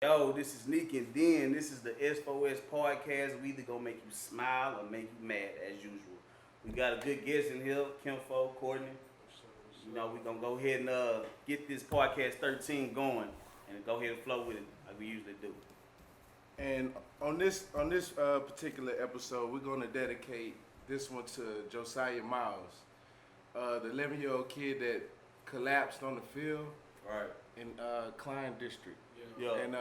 yo, this is Nick and Den. This is the S4S Podcast. We either gonna make you smile or make you mad as usual. We got a good guest in here, Kimfo, Courtney. You know, we gonna go ahead and get this podcast 13 going and go ahead and flow with it like we usually do. And on this particular episode, we're gonna dedicate this one to Josiah Miles, the 11-year-old kid that collapsed on the field, Right. In Klein District. Yeah. And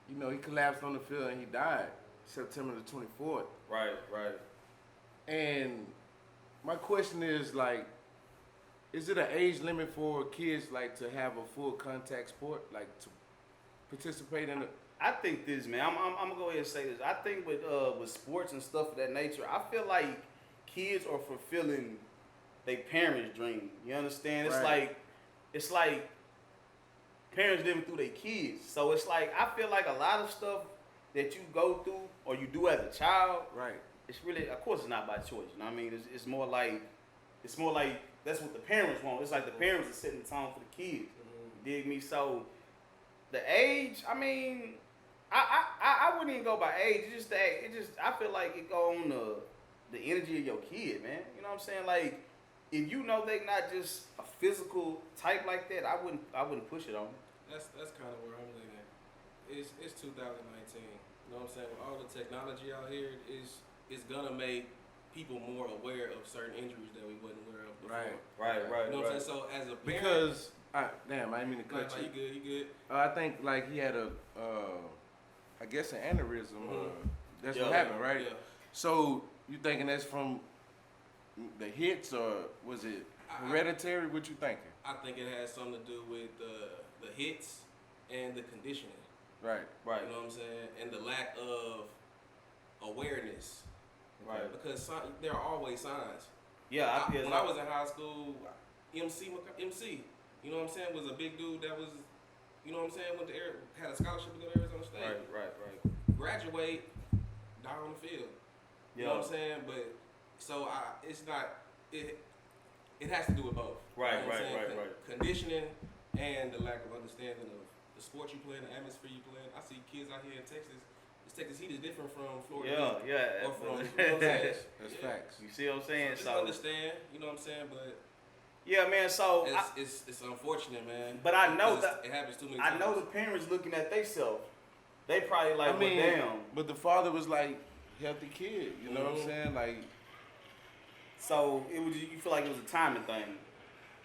you know, he collapsed on the field and he died September the 24th. Right. And my question is, like, is it an age limit for kids, like, to have a full contact sport, like, to participate in it? I think this, man. I'm gonna go ahead and say this. I think with sports and stuff of that nature, I feel like kids are fulfilling their parents' dream. You understand? It's like parents living through their kids. So it's like I feel like a lot of stuff that you go through or you do as a child, Right. it's really, of course, it's not by choice. You know what I mean? It's more like that's what the parents want. It's like the parents are setting the tone for the kids. You dig me? So the age, I mean, I wouldn't even go by age. It's just that I feel like it go on the energy of your kid, man. You know what I'm saying? Like, if you know they not just a physical type like that, I wouldn't push it on them. That's kind of where I'm leaning. It's 2019. You know what I'm saying? With all the technology out here, it's gonna make people more aware of certain injuries that we wasn't aware of before. Right. You know what I'm saying? So as a parent, Because, I didn't mean to cut you. You good? I think, like, he had I guess an aneurysm. That's what Yeah. happened, right? Yeah. So you thinking that's from the hits, or was it hereditary? What you thinking? I think it has something to do with the hits and the conditioning. Right. You know what I'm saying? And the lack of awareness. Right. Because there are always signs. Yeah, When I was in high school, MC, you know what I'm saying, was a big dude that was, you know what I'm saying, had a scholarship to go to Arizona State. Right. Graduate, die on the field. You know what I'm saying? But so it's not it has to do with both. Right, You know what I'm saying? right. Conditioning and the lack of understanding of the sport you play and the atmosphere you play in. I see kids out here in Texas. This Texas heat is different from Florida. Yeah. Or from, you know what I'm saying? That's facts. You see what I'm saying? Just understand, you know what I'm saying? But yeah, man. So it's unfortunate, man. But I know that it happens too many I times. know the parents looking at themselves. They probably like, well, damn. But the father was like healthy kid. You know what I'm saying? Like, so it was. You feel like it was a timing thing.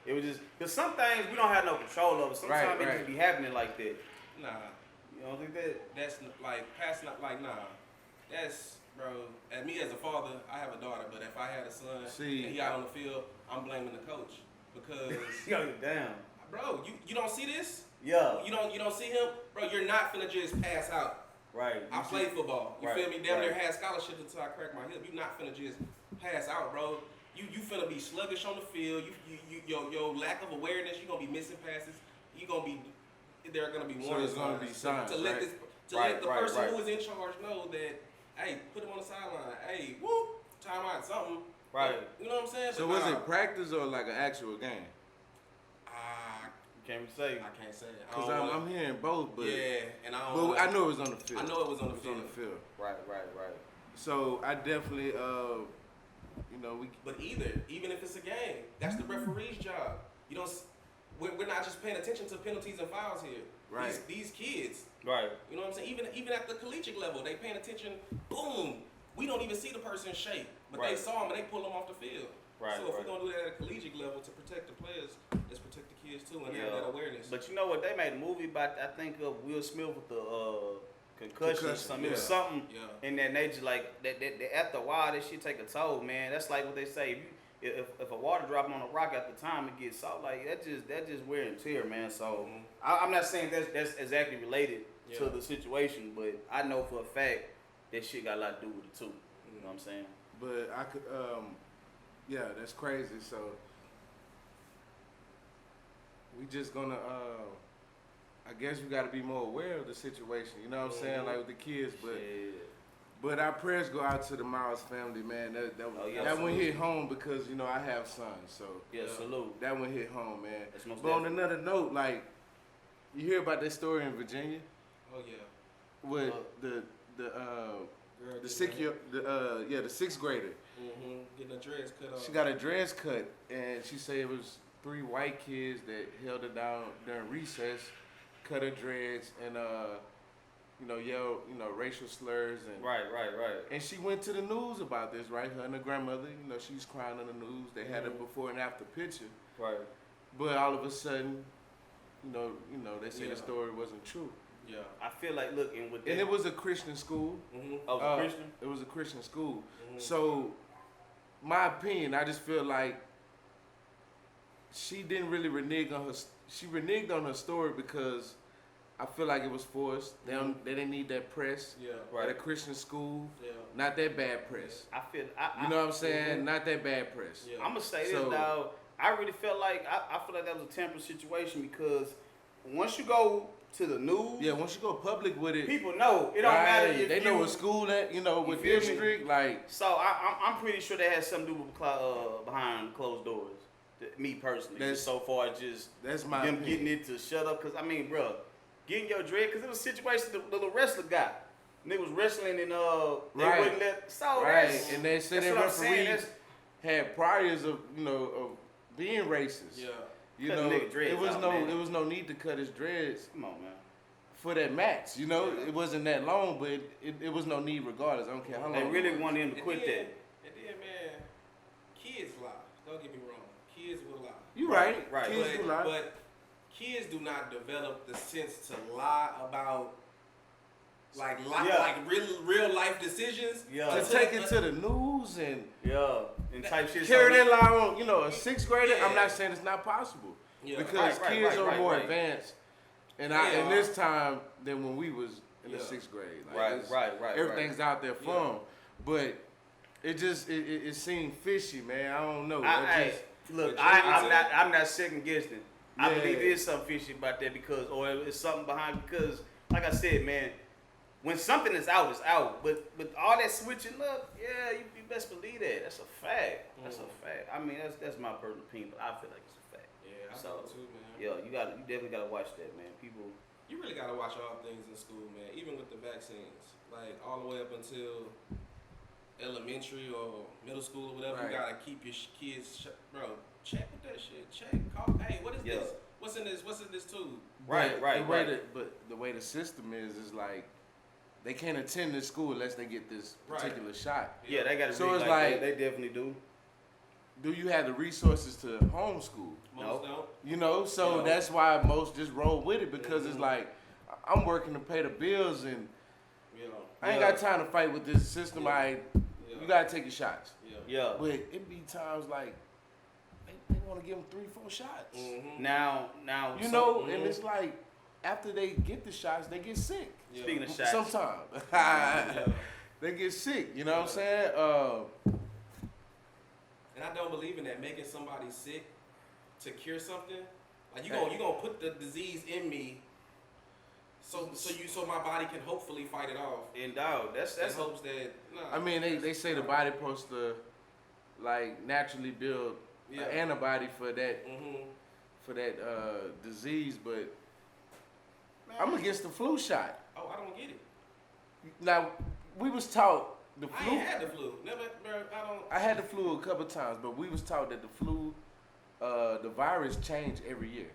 It was just because some things we don't have no control over. Sometimes it just be happening like that. Nah. You don't think that? That's like passing up. Like nah. That's bro. And me as a father, I have a daughter, but if I had a son and he out on the field, I'm blaming the coach because Yo, damn. Bro, you don't see this? Yeah. You don't see him, bro. You're not finna just pass out. Right. I played football. You feel me? Damn near had scholarships until I cracked my hip. You're not finna just pass out, bro. You finna be sluggish on the field. Your lack of awareness. You gonna be missing passes. There are gonna be warning signs to let the person who is in charge know that, hey, put him on the sideline. Hey, whoop, timeout, something. Right. You know what I'm saying? So was it practice or like an actual game? Can't say. I can't say it. Because I'm hearing both, but yeah, and I know it was on the field. I know it was on the field. Right. So I definitely, But even if it's a game, that's the referee's job. You don't. We're not just paying attention to penalties and fouls here. Right. These kids. Right. You know what I'm saying? Even at the collegiate level, they paying attention. Boom. We don't even see the person shake, but they saw him and they pull him off the field. Right. So if we're gonna do that at a collegiate level to protect the players, let's protect the kids too and have that awareness. But you know what? They made a movie about, I think, of Will Smith with the concussion or something. It was something in that nature, like that after a while that shit take a toll, man. That's like what they say. If a water drop on a rock at the time, it gets salt. Like that just wear and tear, man. So I'm not saying that's exactly related to the situation, but I know for a fact that shit got a lot to do with it too. You know what I'm saying? But I could, that's crazy. So we just gonna, I guess we got to be more aware of the situation. You know what I'm saying? Like with the kids, but our prayers go out to the Miles family, man. That one hit home because I have sons, so salute. That one hit home, man. But on another note, like You hear about that story in Virginia? Oh yeah. With the sixth grader. Getting a dress cut off. She got a dress cut, and she said it was 3 white kids that held her down during recess, cut her dreads, and yelled, racial slurs and Right. And she went to the news about this, right? Her and her grandmother, she's crying on the news. They had a before and after picture. Right. But all of a sudden, they say the story wasn't true. Yeah. I feel like and it was a Christian school. Oh, Christian? It was a Christian school. So, my opinion, I just feel like she didn't really renege on her. She reneged on her story because I feel like it was forced. They didn't need that press. Yeah. At a Christian school. Yeah. Not that bad press. I feel. You know what I'm saying? Not that bad press. Yeah. I'm gonna say this, dog. I really felt like I feel like that was a temporary situation because once you go to the news, once you go public with it, people know. It don't matter if they know what school at, with district, like. So I'm pretty sure that has something to do with behind closed doors. Me personally, just so far as just that's my them opinion. getting it to shut up. Cause I mean, bro, getting your dread, cause it was a situation the little wrestler got. And they was wrestling and they wouldn't let. So and they said that referees had priors of being racist. Yeah. It was no need to cut his dreads. Come on, man. For that match, it wasn't that long, but it was no need regardless. I don't care how long. They really wanted him to quit that. And then, man, kids lie. Don't get me wrong. Kids will lie. You right. Kids will lie. But kids do not develop the sense to lie about like real life decisions. Yeah. To take it to the news and type shit. Carry that lie on, a 6th grader. Yeah. I'm not saying it's not possible. Yeah. Because kids are more advanced in this time than when we was in the 6th grade. Like everything's out there for them. But it just it seemed fishy, man. I don't know. I'm not second guessing. I believe there is something fishy about that or it's something behind because like I said, man, when something is out, it's out. But all that switching up, you best believe that. That's a fact. That's a fact. I mean, that's my personal opinion, but I feel like it's a fact. Yeah, I feel too, man. Yeah, you definitely gotta watch that, man. People. You really gotta watch all things in school, man. Even with the vaccines, like all the way up until elementary or middle school or whatever. You gotta keep your kids, bro. Check with that shit. Check. Call. Hey, what is this? What's in this? What's in this tube? Right. But the way the system is like. They can't attend this school unless they get this particular shot. Yeah, they got to. So it's like they definitely do. Do you have the resources to homeschool? Most don't. So that's why most just roll with it because it's like I'm working to pay the bills and I ain't got time to fight with this system. You gotta take your shots. Yeah. But it be times like they want to give them 3-4 shots. Now. And it's like after they get the shots, they get sick. Speaking of shots. Sometimes. They get sick, you know what I'm saying? And I don't believe in that, making somebody sick to cure something. Like you gonna put the disease in me so my body can hopefully fight it off. And dog, that's hopes that I mean they say the body supposed to like naturally build an antibody for that disease, but I'm against the flu shot. Oh, I don't get it. Now, we was taught the flu. I ain't had the flu. Never, I had the flu a couple times, but we was taught that the flu, the virus changed every year.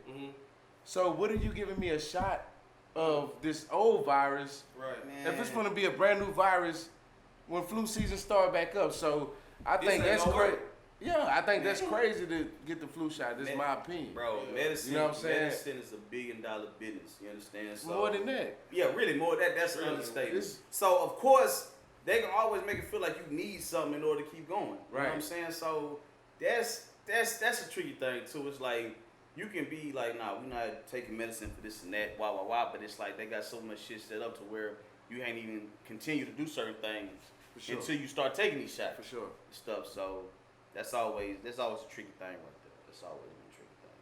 So what are you giving me a shot of this old virus? Right. Man. If it's going to be a brand new virus when flu season start back up. So I think that's crazy. Yeah, I think that's crazy to get the flu shot. This is my opinion. Bro, medicine, you know what I'm saying? Medicine is $1 billion business. You understand? So, more than that. Yeah, really more. That's an understatement. So, of course, they can always make it feel like you need something in order to keep going. You know what I'm saying? So, that's a tricky thing, too. It's like, you can be like, nah, we're not taking medicine for this and that, but it's like they got so much shit set up to where you ain't even continue to do certain things until you start taking these shots. For sure. Stuff. So, that's always a tricky thing right there. That's always been a tricky thing.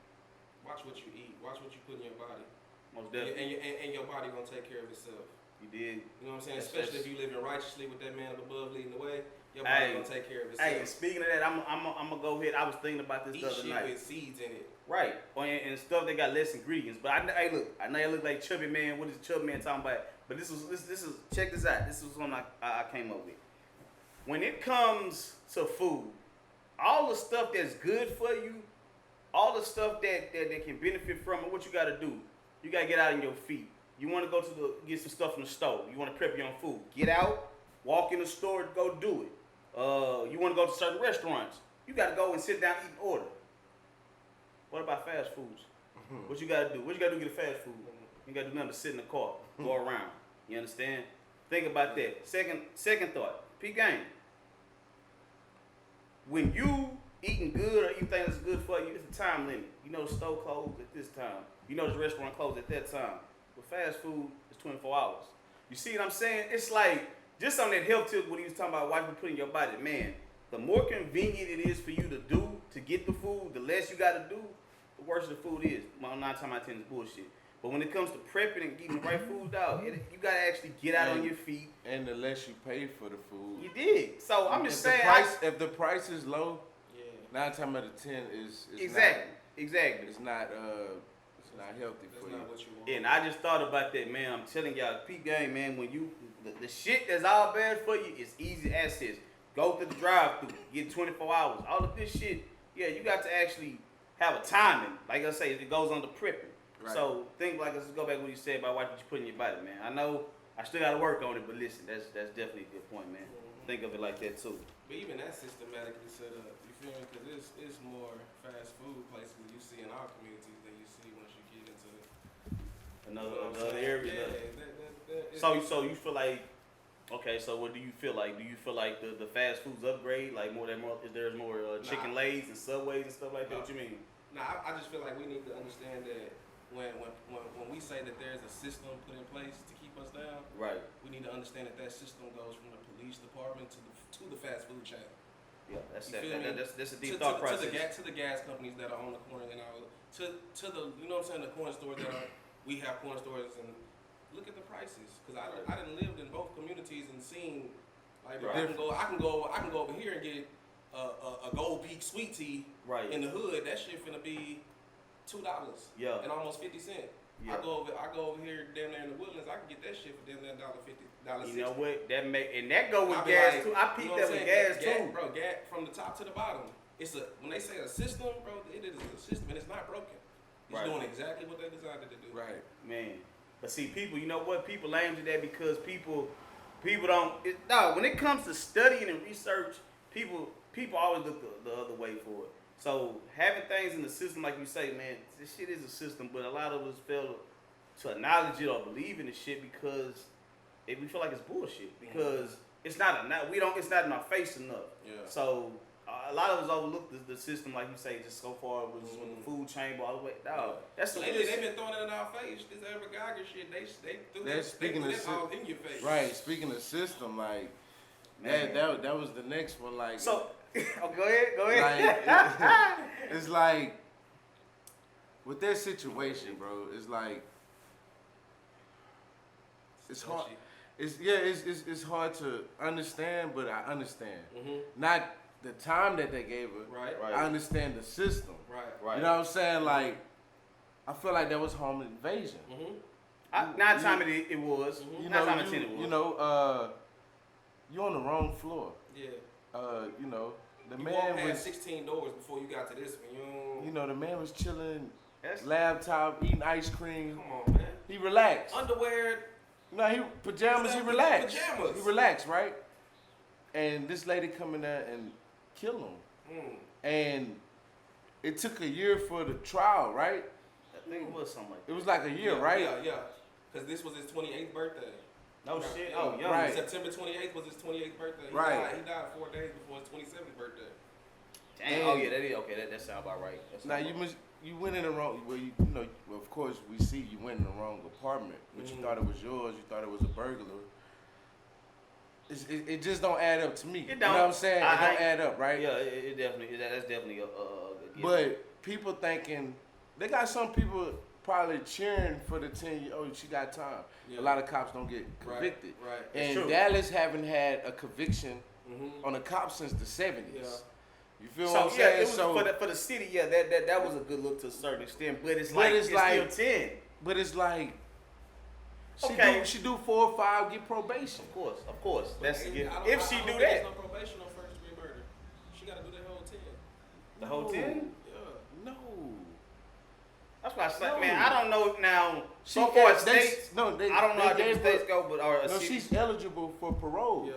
Watch what you eat. Watch what you put in your body. Most definitely. And your body gonna take care of itself. You did. You know what I'm saying? Especially if you living righteously with that man up above leading the way. Your body gonna take care of itself. Hey, speaking of that, I'm gonna go ahead. I was thinking about this the other night. Eat shit with seeds in it. Right, and stuff that got less ingredients. But I know you look like Chubby Man. What is Chubby Man talking about? But this is check this out. This is one I came up with. When it comes to food, all the stuff that's good for you, all the stuff that can benefit from it, what you gotta do? You gotta get out on your feet. You wanna go get some stuff from the store. You wanna prep your own food. Get out, walk in the store, go do it. You wanna go to certain restaurants. You gotta go and sit down, eat, and order. What about fast foods? Mm-hmm. What you gotta do? What you gotta do to get a fast food? You gotta do nothing but sit in the car, go around. You understand? Think about that. Second thought. Peak game. When you eating good or you think it's good for you, it's a time limit. You know the store closed at this time. You know the restaurant closed at that time. But fast food is 24 hours. You see what I'm saying? It's like, just on that health tip, what he was talking about, what you put in your body, man, the more convenient it is for you to get the food, the less you got to do, the worse the food is. 9 times out of 10 is bullshit. But when it comes to prepping and getting the right food, dog, you got to actually get out on your feet. And the less you pay for the food. You did. So I'm just saying. If the price is low, 9 times out of 10 is exactly. It's not healthy for you. Not what you want. And I just thought about that, man. I'm telling y'all, peak game, man. When the shit that's all bad for you is easy access. Go to the drive-thru, get 24 hours. All of this shit, you got to actually have a timing. Like I say, it goes on to prepping. Right. So let's go back to what you said about what you put in your body, man. I know I still got to work on it, but listen, that's definitely a good point, man. Mm-hmm. Think of it like that too. But even that systematically set up, you feel me? Because it's more fast food places you see in our communities than you see once you get into another area. Yeah, so you feel like, okay, so what do you feel like? Do you feel like the fast foods upgrade, like there's more chicken lays and Subways and stuff like that? What you mean? Nah, I just feel like we need to understand that when we say that there's a system put in place to keep us down, right? We need to understand that system goes from the police department to the fast food chain. Yeah, that's a deep thought process. To the gas companies that are on the corner and all, to the the corner stores that we have corner stores and look at the prices, because I done lived in both communities and seen like I can go over here and get a Gold Peak sweet tea in the hood. That shit finna be $2 and almost 50 cents. Yeah. I go over here damn near in the Woodlands. I can get that shit for damn near $1.50. You know what? That go with gas too. I peeped that with gas too, bro. Gas from the top to the bottom. When they say a system, bro, it is a system and it's not broken. It's doing exactly what they designed it to do. Right, man. But see, people, you know what? People lame to that because people don't. When it comes to studying and research, people always look the other way for it. So having things in the system, like you say, man, this shit is a system, but a lot of us fail to acknowledge it or believe in the shit because we feel like it's bullshit. Because it's not in our face enough. Yeah. So a lot of us overlook the system, like you say, just so far with the food chain all the way. Dog, that's they've been throwing it in our face. This Evergaga shit, they threw it all in your face. Right. Speaking of system, like that was the next one. Like so. Go ahead. Like, it's like with that situation, bro. It's like it's hard. It's hard to understand, but I understand. Mm-hmm. Not the time that they gave her. Right. I understand the system. Right. You know what I'm saying? Like, I feel like that was home invasion. Mm-hmm. 9 times it was. Mm-hmm. You 9 times 10 it was. You know, you're on the wrong floor. Yeah. You know, the you man walked was past 16 doors before you got to this one. You know, the man was chilling, laptop, eating ice cream. Come on, man. He relaxed. Underwear. No, pajamas. He relaxed. Pajamas. He relaxed, right? And this lady come in there and kill him. And it took a year for the trial, right? I think it was something like that. It was like a year, right? Yeah. Because this was his 28th birthday. No shit. Oh, young. Right. September 28th was his 28th birthday. He died 4 days before his 27th birthday. Dang. Oh yeah, that is okay. That sounds about right. Now you went in the wrong. Well, you know, of course we see you went in the wrong apartment, but you thought it was yours. You thought it was a burglar. It just don't add up to me. It don't. You know what I'm saying? It don't add up, right? Yeah, it definitely. That's definitely a. But people thinking they got some people probably cheering for the 10 year. Oh, she got time. Yeah. A lot of cops don't get convicted. Right. And Dallas haven't had a conviction on the cops since the 70s. Yeah. You feel what I'm saying? It was for the city, that was a good look to a certain extent, but it's like still 10. But it's like she do 4 or 5, get probation. Of course. That's if she do There's that. no probation on first degree murder. She got to do that whole 10. The whole 10? Yeah. No. That's why I said, man, I don't know now. So far, states. I don't know how different states go, but she's eligible for parole. Yeah.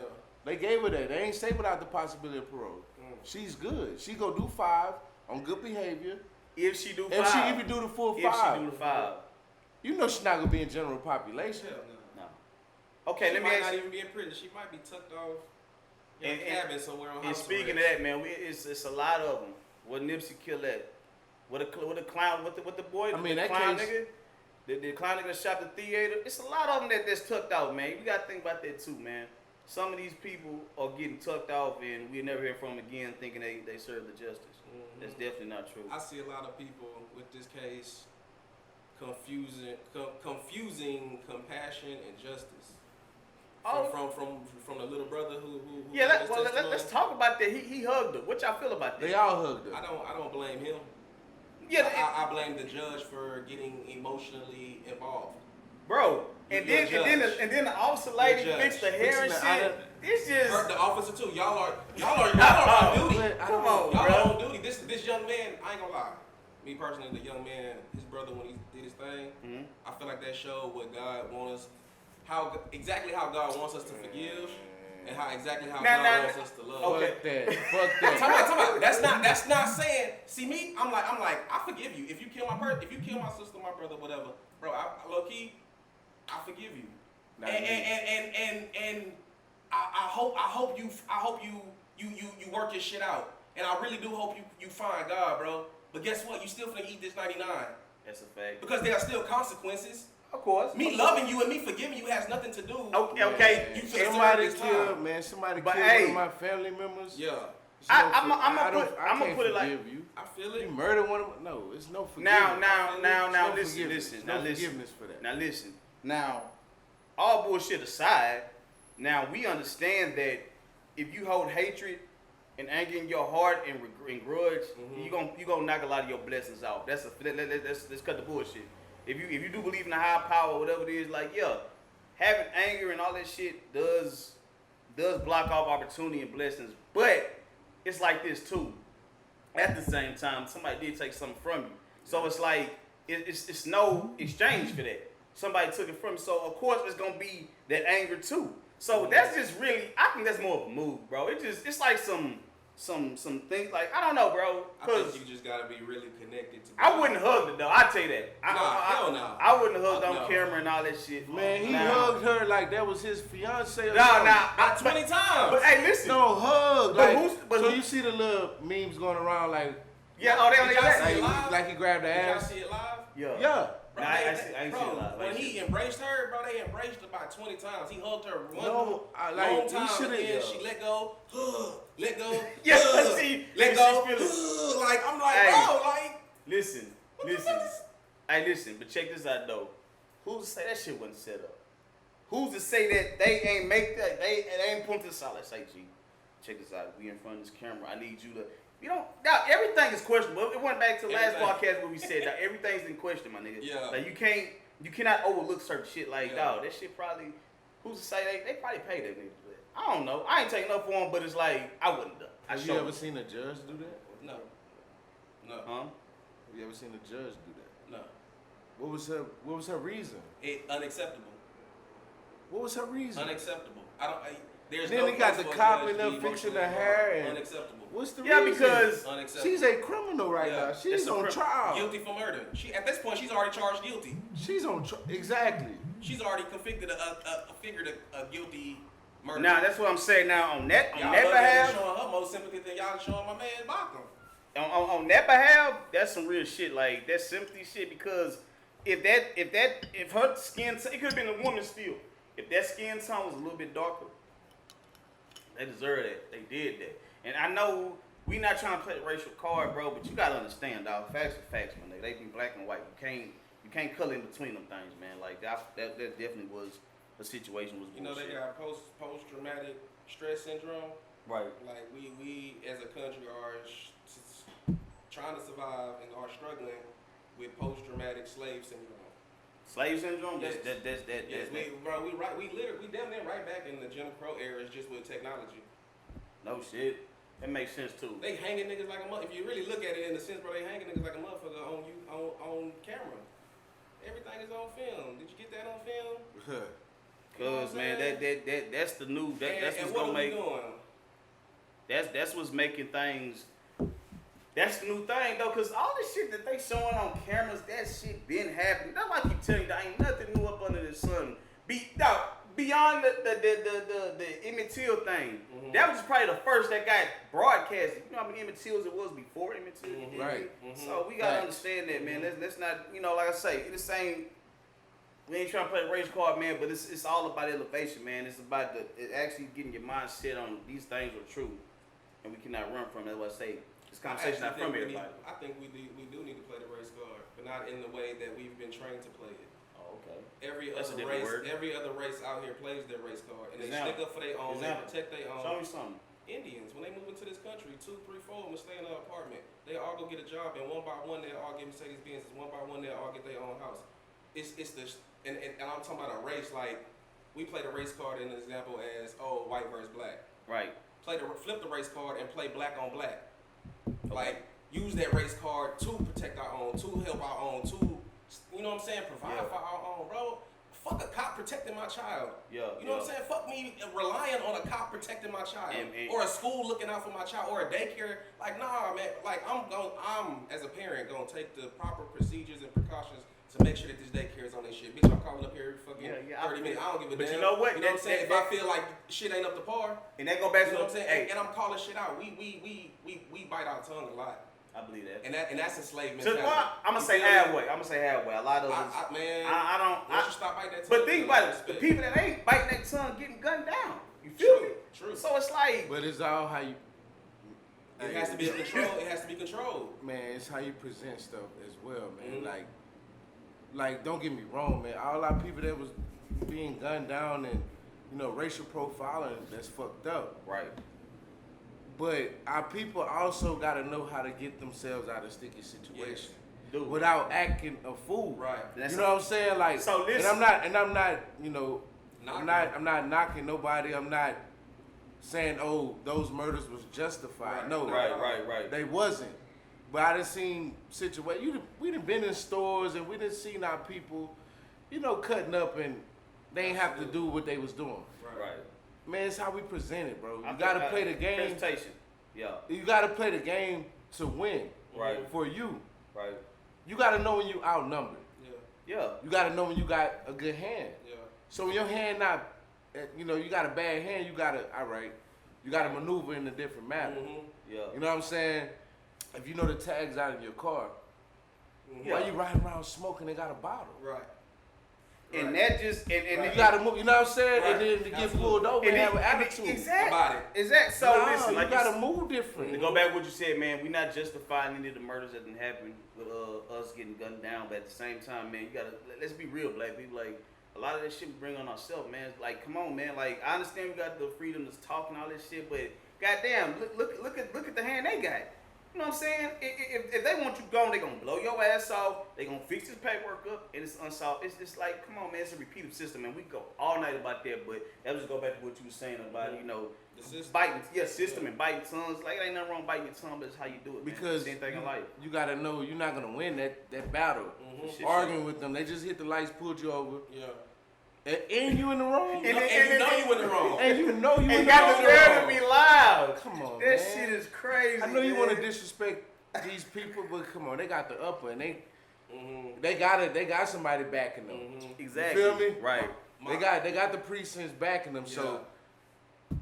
They gave her that. They ain't say without the possibility of parole. She's good. She go do 5 on good behavior. If she do 5. If she even do the full 5. If she do the 5. You know she's not gonna be in general population. No. Okay, let me ask you. She might not even be in prison. She might be tucked off in a cabin somewhere on house And speaking arrest. of that, man, it's a lot of them. What Nipsey killed at? What the clown? What the boy? I mean, the that clown case, nigga. The clown nigga that shot the theater. It's a lot of them that's tucked out, man. You gotta think about that too, man. Some of these people are getting tucked off, and we'll never hear from them again, thinking they serve the justice. That's definitely not true. I see a lot of people with this case confusing compassion and justice. From the little brother who let's talk about that. He hugged her. What y'all feel about that? they all hugged her. I don't blame him. Yeah, I blame the judge for getting emotionally involved. Bro, and then the officer lady fixed the hair and shit. It's just the officer too. Y'all are on duty. Come on, y'all bro. are on duty. This young man, I ain't gonna lie. Me personally, the young man, his brother when he did his thing, I feel like that showed what God wants us, exactly how God wants us to forgive, and how God wants us to love. Okay. Fuck that. Time out. That's not saying. See me, I'm like, I forgive you. If you kill my sister, my brother, whatever, bro, I low key, I forgive you. And I hope you work your shit out. And I really do hope you find God, bro. But guess what? You still finna eat this 99. That's a fact. Because there are still consequences. Of course. Me loving you and me forgiving you has nothing to do. Okay. You somebody killed, man. Somebody killed one of my family members. Yeah. I'm gonna put it like you. I feel it. You murdered one of them. No, it's no forgiveness. Now listen. No forgiveness for that. Now listen. Now, all bullshit aside, now we understand that if you hold hatred and anger in your heart and grudge, you gonna knock a lot of your blessings out. Let's cut the bullshit. If you do believe in the higher power, whatever it is, like having anger and all that shit does block off opportunity and blessings. But it's like this too. At the same time, somebody did take something from you, so it's like it's no exchange for that. Somebody took it from you, so of course it's gonna be that anger too. So that's just really, I think that's more of a move, bro. It's like some things, like, I don't know, bro. I think you just gotta be really connected to. I wouldn't hug her though. I tell you that. Hell no. I wouldn't have hugged on camera and all that shit. Man, he hugged her like that was his fiance. About 20 times. But hey, listen. No hug. But you see the little memes going around like. Yeah. Oh, they only got that. Like he grabbed the ass. Did y'all see it live? Yeah. Bro, I ain't seen it live. When he embraced her, bro, they embraced her about 20 times. He hugged her long time, and then she let go, let go, let go. Like, I'm like, bro, like. Listen. Hey, listen, but check this out, though. Who's to say that shit wasn't set up? Who's to say that they ain't make that, they ain't put this out? Like, say, G, check this out. We in front of this camera. I need you to. Everything is questionable. It went back to the last podcast where we said that everything's in question, my nigga. Yeah. Like you cannot overlook certain shit. Like, dog, that shit probably. Who's to say they probably paid that nigga? I don't know. I ain't taking up for him, but it's like I wouldn't have. Have you ever seen a judge do that? No. Huh? Have you ever seen a judge do that? No. What was her reason? Unacceptable. What was her reason? Unacceptable. There's then no he got the place for a cop judge in to there be fixing emotionally her hair. And unacceptable. What's the reason? Because she's a criminal right now. She's on trial. Guilty for murder. At this point, she's already charged guilty. She's on trial. Exactly. She's already figured a guilty murder. Now that's what I'm saying. Now on that y'all behalf, showing her more sympathy than y'all showing my man Bachman. On that behalf, that's some real shit. Like that's sympathy shit. Because if her skin, it could have been a woman still. If that skin tone was a little bit darker, they deserve that. They did that. And I know we not trying to play the racial card, bro, but you gotta understand, dog. Facts are facts, man. They be black and white. You can't color in between them things, man. Like that definitely was a situation. Was you know they got post traumatic stress syndrome. Right. Like we as a country are trying to survive and are struggling with post-traumatic slave syndrome. Slave syndrome? Yes. That's We damn near right back in the Jim Crow era, just with technology. no shit. That makes sense too. They hanging niggas like a mother. If you really look at it in the sense, bro, they hanging niggas like a motherfucker on camera. Everything is on film. Did you get that on film? Cause man, that's the new. That's what's what gonna are make. we doing? That's what's making things. That's the new thing though, cause all the shit that they showing on cameras, that shit been happening. That's why I keep telling you, there ain't nothing new up under the sun. Beyond the Emmett Till thing, that was probably the first that got broadcasted. You know how many Emmett Tills it was before Emmett Till? Right. So we gotta understand that, man. Let's not, like I say, it's the same. We ain't trying to play the race card, man, but it's all about elevation, man. It's about it's actually getting your mind set on these things are true, and we cannot run from it. That's what I say. This conversation not from everybody. I think we do need to play the race card, but not in the way that we've been trained to play it. Oh, okay. Every That's other race out here plays their race card, and they stick up for their own. They protect their own. Show me something. Indians, when they move into this country, 2, 3, 4 will stay in an apartment. They all go get a job, and one by one they all get Mercedes Benzes. One by one they all get their own house. It's the and I'm talking about a race like we play the race card in an example as white versus black. Right. Flip the race card and play black on black. Okay. Like use that race card to protect our own, to help our own, to you know what I'm saying, provide for our own, bro. Fuck a cop protecting my child. Yeah. You know what I'm saying? Fuck me relying on a cop protecting my child, or a school looking out for my child, or a daycare. Like nah, man. Like I'm as a parent gonna take the proper procedures and precautions to make sure that this daycare is on this shit. Bitch, I'm calling up here fucking 30 minutes. I don't give a damn. But you know what? You know what I'm saying? If I feel like shit ain't up to par, and that go back to what I'm saying. And I'm calling shit out. We bite our tongue a lot. I believe that. And that's enslavement. So, I'm gonna say halfway. A lot of us. I don't. Once you stop biting that tongue. But think about it. The people that ain't biting that tongue getting gunned down. You feel me? True. So it's like. But it's all how you. It has to be controlled. It has to be controlled. Man, it's how you present stuff as well, man. Like, don't get me wrong, man. All our people that was being gunned down and, racial profiling, that's fucked up. Right. But our people also got to know how to get themselves out of sticky situations without acting a fool. Right. You know what I'm saying? Like, so listen. And I'm not, I'm not knocking nobody. I'm not saying, those murders was justified. Right. No. Right. They wasn't. But I done seen situations. We done been in stores and we done seen our people, cutting up and they ain't have to do what they was doing. Right. Man, it's how we present it, bro. You gotta play the game. Presentation. Yeah. You gotta play the game to win. Right. For you. Right. You gotta know when you outnumbered. Yeah. You gotta know when you got a good hand. Yeah. So when your hand not, you got a bad hand, you gotta maneuver in a different manner. Mm-hmm. Yeah. You know what I'm saying? If you know the tags out of your car, why you riding around smoking and got a bottle? Right. And that just and you gotta move. You know what I'm saying? Right. And then to get pulled over and have an attitude. Exactly. So listen, you gotta move different. To go back to what you said, man, we're not justifying any of the murders that didn't happen with us getting gunned down, but at the same time, man, let's be real, black people. Like a lot of that shit we bring on ourselves, man. Like, come on, man. Like I understand we got the freedom to talk and all this shit, but goddamn, look at the hand they got. You know what I'm saying? If they want you gone, they gonna blow your ass off. They gonna fix this paperwork up, and it's unsolved. It's just like, come on, man. It's a repeated system, and we go all night about that. But that was go back to what you were saying about, the system. biting, system and biting tongues. Like it ain't nothing wrong biting your tongue, but it's how you do it. Because same thing in life. You gotta know you're not gonna win that battle. Mm-hmm. Arguing with them, they just hit the lights, pulled you over. Yeah. And you in the wrong. And you know you in the wrong. And you know you in the wrong. And got the nerve to be loud. Come on, that man. shit is crazy. I know you want to disrespect these people, but come on, they got the upper, and they got somebody backing them. Mm-hmm. Exactly. You feel me? Right. They got the precincts backing them. So,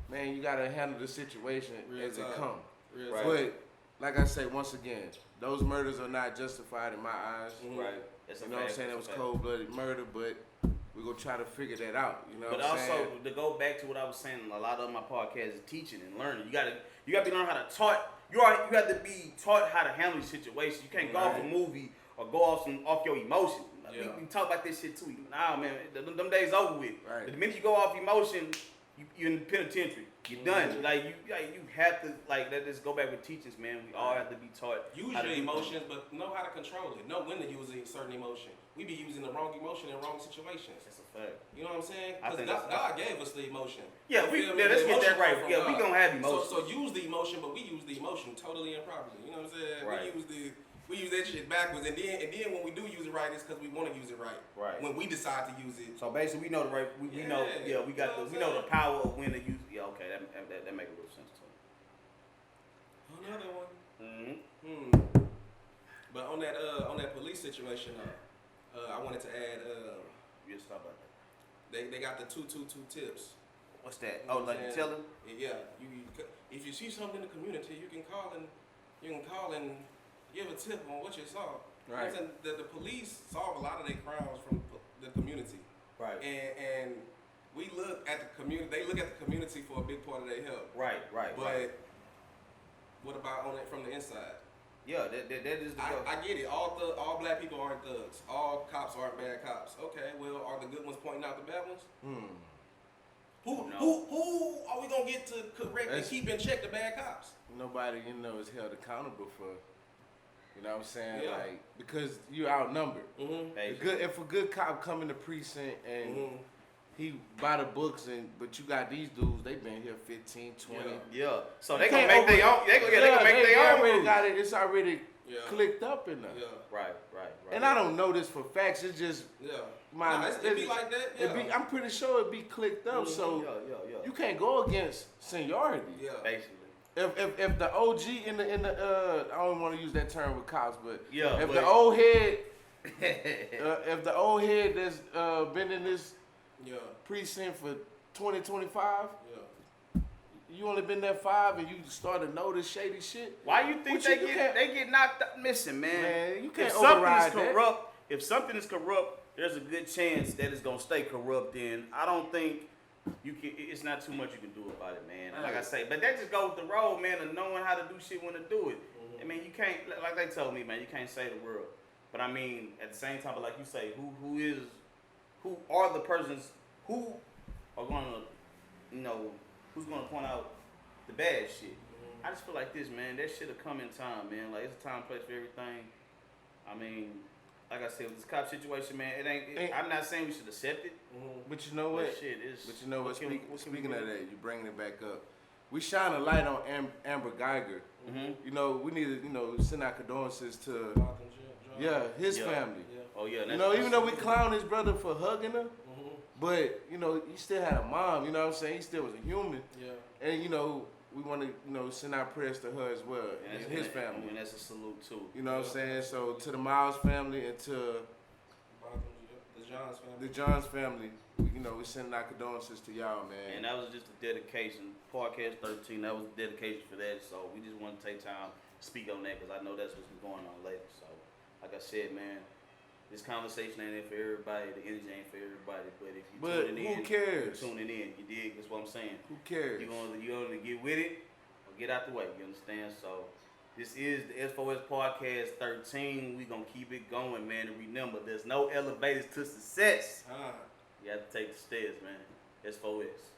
man, you gotta handle the situation as it comes. Right. But like I say, once again, those murders are not justified in my eyes. Mm-hmm. Right. That's you know what I'm saying? That was cold-blooded murder, but we're gonna try to figure that out. You know but what I'm saying? But also, to go back to what I was saying, a lot of my podcast is teaching and learning. You got to learn how to taught. You have to be taught how to handle these situations. You can't go off a movie or go off your emotion. We talk about this shit too. Nah, man, them days over with. Right. The minute you go off emotion, you're in the penitentiary. you're done. Like you have to let's go back with teachings, man. We all have to be taught. Use your emotions, but know how to control it. Know when to use a certain emotion. We be using the wrong emotion in wrong situations. That's a fact. You know what I'm saying? Because God gave us the emotion. Yeah, let's get that right. Yeah, we gonna have emotions. So use the emotion, but we use the emotion totally improperly. You know what I'm saying? Right. We use that shit backwards, and then when we do use it right, it's because we want to use it right. Right. When we decide to use it. So basically, we know the right. We know. Yeah, we know the power of when to use. Yeah, okay, that makes a little sense to me. Another one. Mm-hmm. But on that police situation, I wanted to add. You just stop about that. They got the 222 tips. What's that? Oh, like you tell them? Yeah. If you see something in the community, you can call and give a tip on what you saw. Right. The police solve a lot of their crimes from the community. Right. And we look at the community. They look at the community for a big part of their help. Right. But what about on it from the inside? Yeah, that is the I get it. All black people aren't thugs. All cops aren't bad cops. Okay, well, are the good ones pointing out the bad ones? Who are we gonna get to correct and keep in check the bad cops? Nobody, is held accountable for. You know what I'm saying? Yeah. Like, because you're outnumbered. Mm-hmm. If a good cop come in the precinct and he buy the books, but you got these dudes, they been here 15, 20. Yeah. So they gonna make their own. They gonna make their own. Already got it. It's already clicked up in there. Yeah. Right. And I don't know this for facts. It's just it be like that. Yeah. I'm pretty sure it be clicked up. So you can't go against seniority. Yeah. Basically. If the OG in the I don't want to use that term with cops, but the old head that's been in this precinct for 20-25, you only been there 5 and you start to notice shady shit. Why you think they get knocked up missing, man? Man, you can't if something override is corrupt, if something is corrupt, there's a good chance that it's gonna stay corrupt. Then I don't think you can. It's not too much you can do about it, man. Like I say, but that just goes with the road, man, of knowing how to do shit when to do it. I mean, you can't, like they told me, man, you can't save the world. But I mean, at the same time, but like you say, who are the persons who are gonna, who's gonna point out the bad shit? I just feel like this, man. That shit'll come in time, man. Like, it's a time, place for everything. I mean, like I said, with this cop situation, man, I'm not saying we should accept it. But you know what? Speaking of that, you bringing it back up. We shine a light on Amber Geiger. We need to, send our condolences to, his family. Yeah. Oh yeah. Even though we clown his brother for hugging her, but he still had a mom. You know what I'm saying? He still was a human. Yeah. And we want to send our prayers to her as well and his family. And that's a salute too. You know what I'm saying? So to the Miles family and to the Johns family, we sending our condolences to y'all, man. And that was just a dedication. Podcast 13, that was a dedication for that. So we just want to take time to speak on that because I know that's what's been going on later. So, like I said, man, this conversation ain't for everybody. The energy ain't for everybody. But if you tuning in, who cares? You're tuning in. You dig? That's what I'm saying. Who cares? You gonna get with it or get out the way. You understand? So this is the S4S Podcast 13. We gonna keep it going, man. And remember, there's no elevators to success. You have to take the stairs, man. S4S.